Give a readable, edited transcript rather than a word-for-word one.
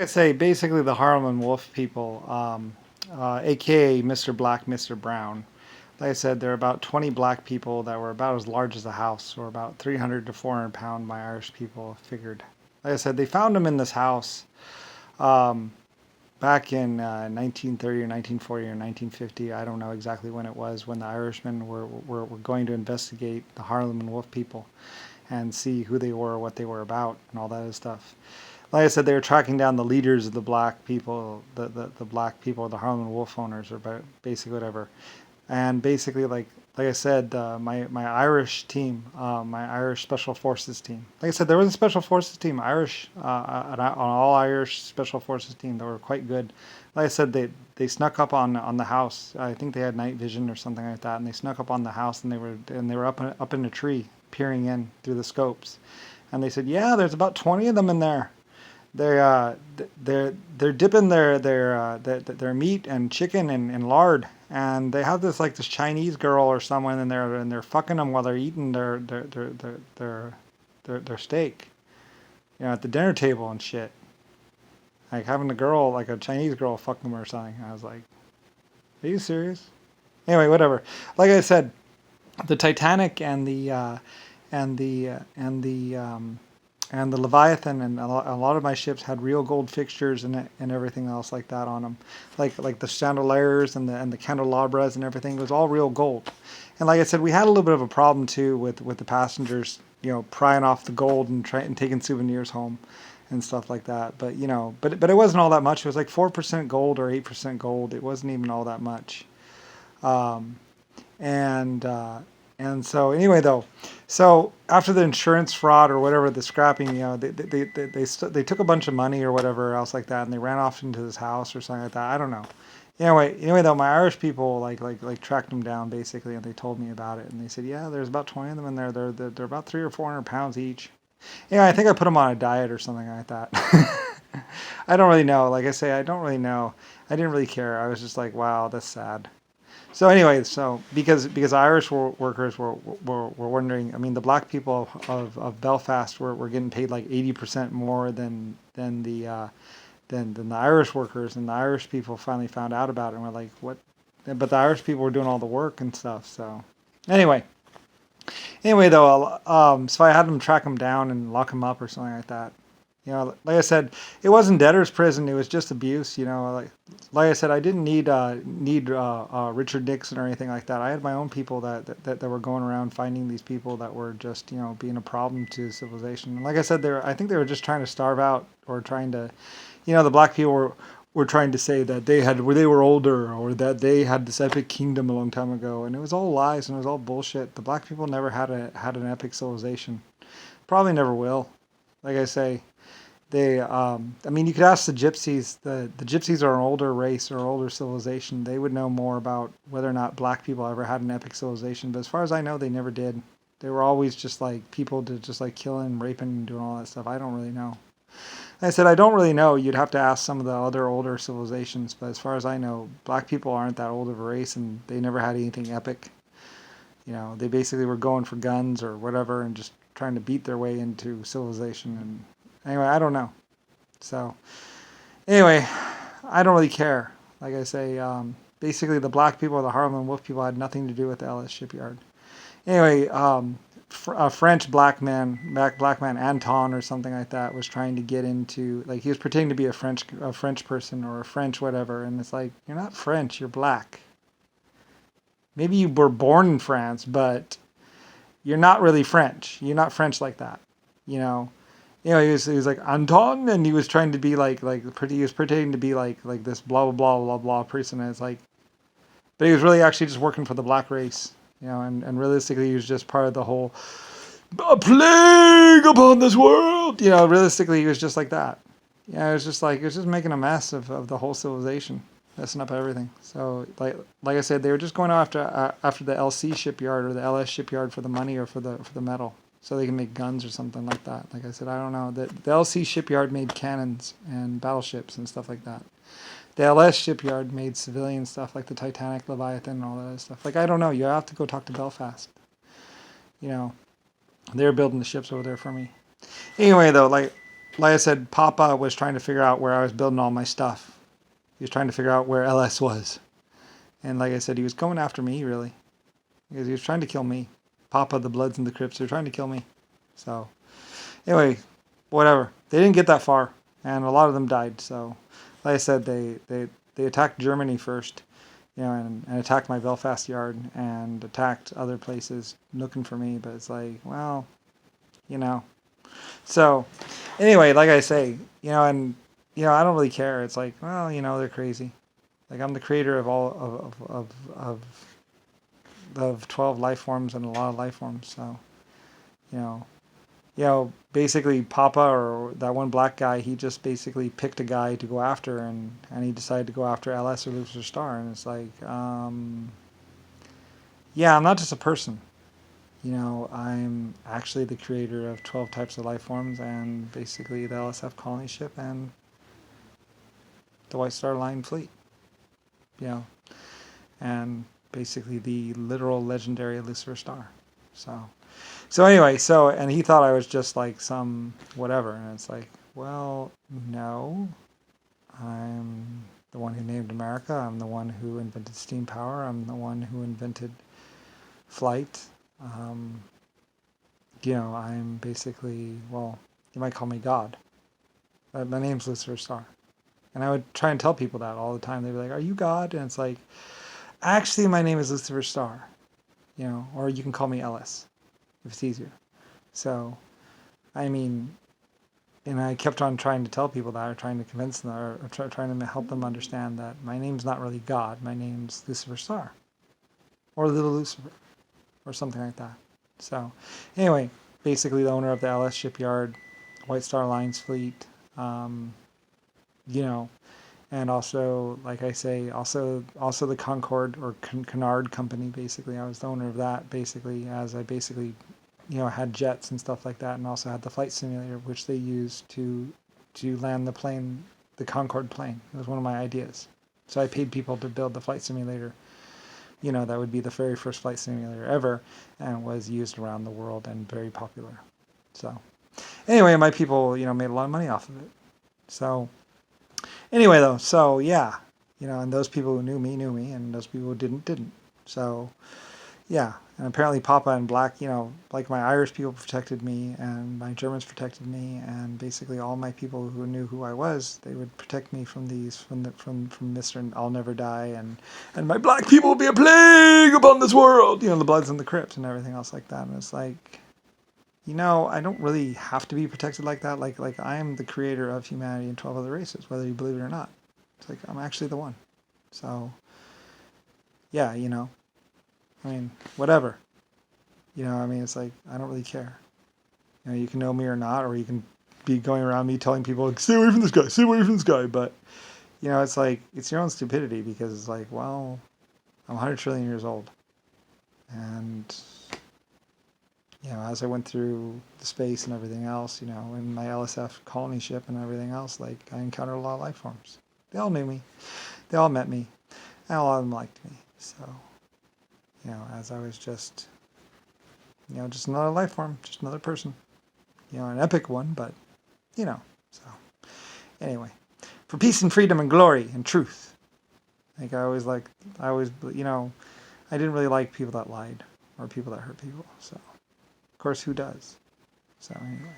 I say basically the Harlem and Wolff people, aka Mr. Black, Mr. Brown. Like I said, there are about 20 black people that were about as large as a house, or about 300 to 400 pound. My Irish people figured. Like I said, they found them in this house um, back in 1930 or 1940 or 1950. I don't know exactly when it was when the Irishmen were going to investigate the Harlem and Wolff people and see who they were, what they were about, and all that other stuff. Like I said, they were tracking down the leaders of the black people, the black people, the Harlem and Wolff owners, or basically whatever. And basically, like I said, my Irish team, my Irish Special Forces team. Like I said, there was a Special Forces team, Irish, an all Irish Special Forces team that were quite good. Like I said, they snuck up on the house. I think they had night vision or something like that, and they snuck up on the house, and they were up in a tree, peering in through the scopes. And they said, "Yeah, there's about 20 of them in there. They're dipping their meat and chicken in lard, and they have this Chinese girl or someone in there, and they're fucking them while they're eating their steak, at the dinner table and shit. Like having a girl, like a Chinese girl, fuck them or something." I was like, "Are you serious?" Anyway, whatever. Like I said, the Titanic and the Leviathan and a lot of my ships had real gold fixtures and everything else like that on them, like the chandeliers and the candelabras and everything. It was all real gold. And like I said, we had a little bit of a problem too with the passengers, prying off the gold and taking souvenirs home and stuff like that. But but it wasn't all that much. It was like 4% gold or 8% gold. It wasn't even all that much. Um, and and so anyway, though, so after the insurance fraud or whatever, the scrapping, they took a bunch of money or whatever else like that, and they ran off into this house or something like that. I don't know. Anyway, though, my Irish people like tracked them down basically, and they told me about it, and they said, yeah, there's about 20 of them in there. They're about 300 or 400 pounds each. Yeah, I think I put them on a diet or something like that. I don't really know. Like I say, I don't really know. I didn't really care. I was just like, wow, that's sad. So anyway, so because Irish workers were wondering, I mean, the black people of Belfast were getting paid like 80% more than the Irish workers, and the Irish people finally found out about it and were like, what? But the Irish people were doing all the work and stuff. So anyway, though, so I had them track them down and lock them up or something like that. Like I said, it wasn't debtor's prison. It was just abuse. Like I said, I didn't need Richard Nixon or anything like that. I had my own people that were going around finding these people that were just being a problem to civilization. And like I said, I think they were just trying to starve out or trying to, the black people were trying to say that they were older or that they had this epic kingdom a long time ago, and it was all lies and it was all bullshit. The black people never had an epic civilization. Probably never will. Like I say. I mean, you could ask the gypsies. The gypsies are an older race or older civilization. They would know more about whether or not black people ever had an epic civilization. But as far as I know, they never did. They were always just like people to just like killing, raping, and doing all that stuff. I don't really know. Like I said, I don't really know. You'd have to ask some of the other older civilizations. But as far as I know, black people aren't that old of a race, and they never had anything epic. They basically were going for guns or whatever and just trying to beat their way into civilization. And anyway, I don't know. So anyway, I don't really care. Like I say, basically the black people, the Harlem and Wolff people, had nothing to do with the LS shipyard. Anyway, a French black man, Anton or something like that, was trying to get into, like, he was pretending to be a French person or a French whatever, and it's like, you're not French, you're black. Maybe you were born in France, but you're not really French. You're not French like that, you know. He was like Anton, and he was trying to be he was pretending to be like this blah blah blah blah blah person, and it's like, but he was really actually just working for the black race, and realistically he was just part of the whole a plague upon this world, realistically he was just like that. It was just making a mess of the whole civilization, messing up everything. So like I said, they were just going after the LC shipyard or the LS shipyard for the money or for the metal, so they can make guns or something like that. Like I said, I don't know. The LC shipyard made cannons and battleships and stuff like that. The LS shipyard made civilian stuff like the Titanic, Leviathan, and all that other stuff. Like, I don't know. You have to go talk to Belfast. They're building the ships over there for me. Anyway, though, like I said, Papa was trying to figure out where I was building all my stuff. He was trying to figure out where LS was. And like I said, he was going after me, really. Because he was trying to kill me. Papa, the Bloods, and the Crips, they're trying to kill me. So, anyway, whatever. They didn't get that far. And a lot of them died. So, like I said, they attacked Germany first. And attacked my Belfast yard and attacked other places looking for me. But it's like, well, you know. So, anyway, like I say, I don't really care. It's like, well, they're crazy. Like, I'm the creator of all of 12 life forms and a lot of life forms. So, you know, basically Papa or that one black guy, he just basically picked a guy to go after, and he decided to go after LS or Lucifer Star. And it's like, yeah, I'm not just a person. I'm actually the creator of 12 types of life forms and basically the LSF colony ship and the White Star Line fleet. And basically the literal legendary Lucifer Star. So anyway, and he thought I was just like some whatever, and it's like, well, no, I'm the one who named America. I'm the one who invented steam power. I'm the one who invented flight. I'm basically, well, you might call me God. My name's Lucifer Star. And I would try and tell people that all the time. They'd be like, are you God? And it's like, actually, my name is Lucifer Star. Or you can call me Ellis if it's easier. So, I mean, and I kept on trying to tell people that, or trying to convince them, or trying to help them understand that my name's not really God. My name's Lucifer Star. Or Little Lucifer. Or something like that. So, anyway, basically the owner of the LS shipyard, White Star Lines fleet, and also, like I say, also the Concorde or Canard company, basically. I was the owner of that, basically, as I basically, had jets and stuff like that, and also had the flight simulator, which they used to land the plane, the Concorde plane. It was one of my ideas. So I paid people to build the flight simulator. That would be the very first flight simulator ever, and was used around the world and very popular. So, anyway, my people, made a lot of money off of it. So, anyway, though, so yeah, and those people who knew me, and those people who didn't. So, yeah, and apparently Papa and Black, like my Irish people protected me, and my Germans protected me, and basically all my people who knew who I was, they would protect me from Mr. I'll Never Die, and my black people will be a plague upon this world, the Bloods and the Crips and everything else like that. And it's like, I don't really have to be protected like that. Like I am the creator of humanity and 12 other races, whether you believe it or not. It's like, I'm actually the one. So, yeah, I mean, whatever. It's like, I don't really care. You can know me or not, or you can be going around me telling people, like, stay away from this guy, stay away from this guy. But, it's like, it's your own stupidity, because it's like, well, I'm 100 trillion years old. And, as I went through the space and everything else, in my LSF colony ship and everything else, like, I encountered a lot of life forms. They all knew me. They all met me. And a lot of them liked me. So, as I was just, just another life form, just another person. An epic one, but, so. Anyway, for peace and freedom and glory and truth. I didn't really like people that lied or people that hurt people. So, of course, who does? So, anyway.